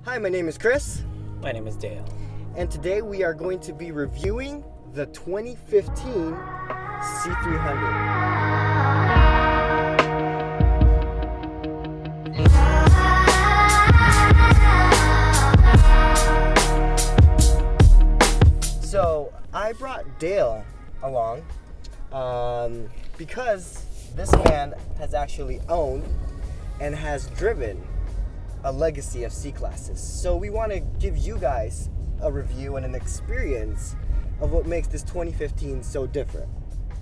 Hi, my name is Chris. My name is Dale. And today we are going to be reviewing the 2015 C300. So I brought Dale along because this man has actually owned and has driven a legacy of C-classes. So we want to give you guys a review and an experience of what makes this 2015 so different,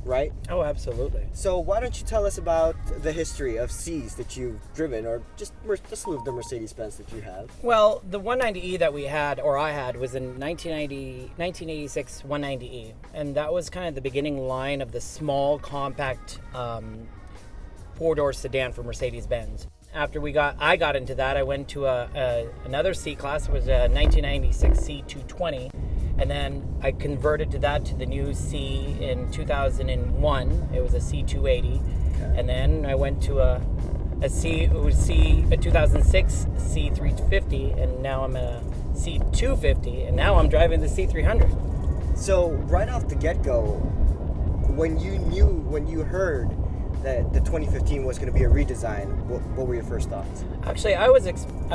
right? Oh, absolutely. So why don't you tell us about the history of C's that you've driven, or just the Mercedes Benz that you have? Well, the 190E that we had, or I had, was in 1986 190E. And that was kind of the beginning line of the small, compact four-door sedan for Mercedes Benz. After I got into that, I went to another C-Class. It was a 1996 C220. And then I converted to the new C in 2001. It was a C280. Okay. And then I went to a 2006 C350, and now I'm a C250, and now I'm driving the C300. So right off the get-go, when you heard that the 2015 was going to be a redesign, what were your first thoughts? Actually, I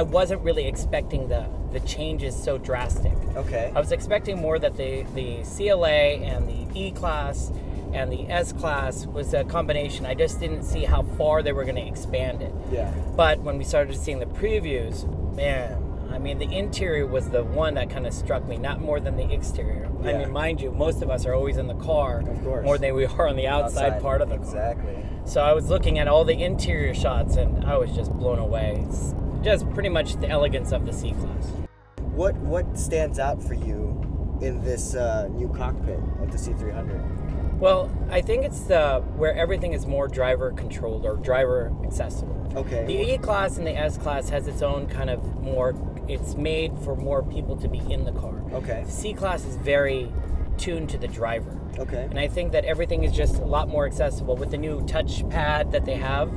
wasn't really expecting the changes so drastic. Okay. I was expecting more that the CLA and the E-Class and the S-Class was a combination. I just didn't see how far they were going to expand it. Yeah. But when we started seeing the previews, man, I mean, the interior was the one that kind of struck me, not more than the exterior. Yeah. I mean, mind you, most of us are always in the car, of course, more than we are on the outside part of the car. Exactly. So I was looking at all the interior shots, and I was just blown away. It's just pretty much the elegance of the C-Class. What stands out for you in this new cockpit of the C300? Well, I think it's where everything is more driver controlled or driver accessible. Okay. The E-Class and the S-Class has its own kind of it's made for more people to be in the car. Okay. The C-Class is very tuned to the driver. Okay. And I think that everything is just a lot more accessible with the new touch pad that they have.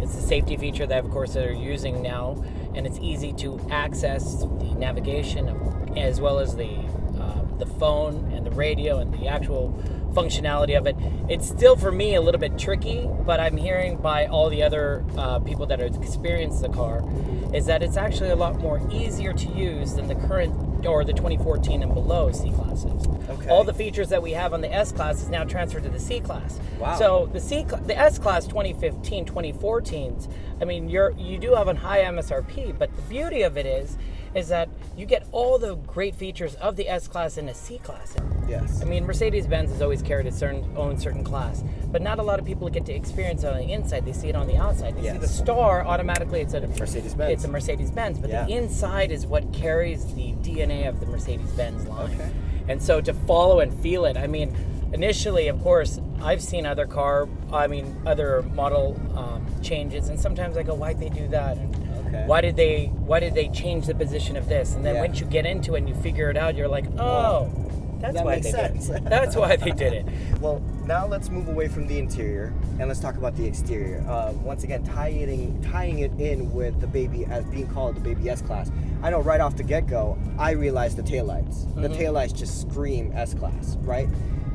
It's a safety feature that, of course, they're using now, and it's easy to access the navigation as well as the phone and the radio and the actual functionality of it. It's still, for me, a little bit tricky, but I'm hearing by all the other people that have experienced the car is that it's actually a lot more easier to use than the current or the 2014 and below C-Classes. Okay. All the features that we have on the S-Class is now transferred to the C-Class. Wow. So the S-Class 2015, 2014s, I mean, you do have a high MSRP, but the beauty of it is that you get all the great features of the S-Class in a C-Class. Yes. I mean, Mercedes-Benz has always carried its own certain class, but not a lot of people get to experience it on the inside. They see it on the outside. They see the star, automatically it's a Mercedes-Benz. It's a Mercedes-Benz, but the inside is what carries the DNA of the Mercedes-Benz line. Okay. And so to follow and feel it, I mean, initially, of course, I've seen other model changes, and sometimes I go, why'd they do that? And why did they change the position of this? And then once you get into it and you figure it out, you're like, oh, that's why they did it. That's why they did it. Well, now let's move away from the interior and let's talk about the exterior. Once again, tying it in with the baby, as being called the baby S-Class. I know right off the get-go, I realized the taillights. Mm-hmm. The taillights just scream S-Class, right?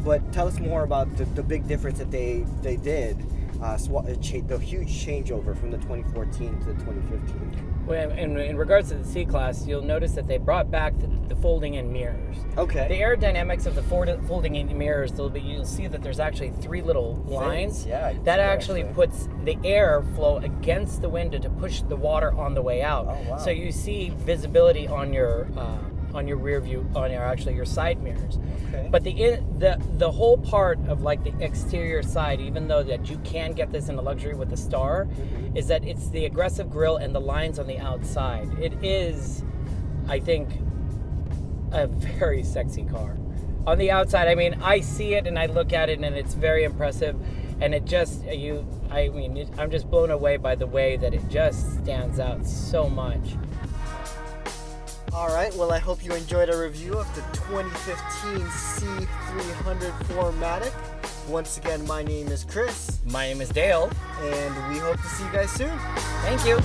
But tell us more about the big difference that they did, the huge changeover from the 2014 to the 2015. Well, in regards to the C-Class, you'll notice that they brought back the folding-in mirrors. Okay. The aerodynamics of the folding-in mirrors, you'll see that there's actually three little lines that actually puts the air flow against the window to push the water on the way out. Oh, wow. So you see visibility on your rear view, your side mirrors. Okay. But the whole part of like the exterior side, even though that you can get this in a luxury with the Star, is that it's the aggressive grille and the lines on the outside. It is, I think, a very sexy car. On the outside, I mean, I see it and I look at it and it's very impressive, and it just I'm just blown away by the way that it just stands out so much. Alright, well I hope you enjoyed our review of the 2015 C300 4MATIC. Once again, my name is Chris. My name is Dale. And we hope to see you guys soon. Thank you.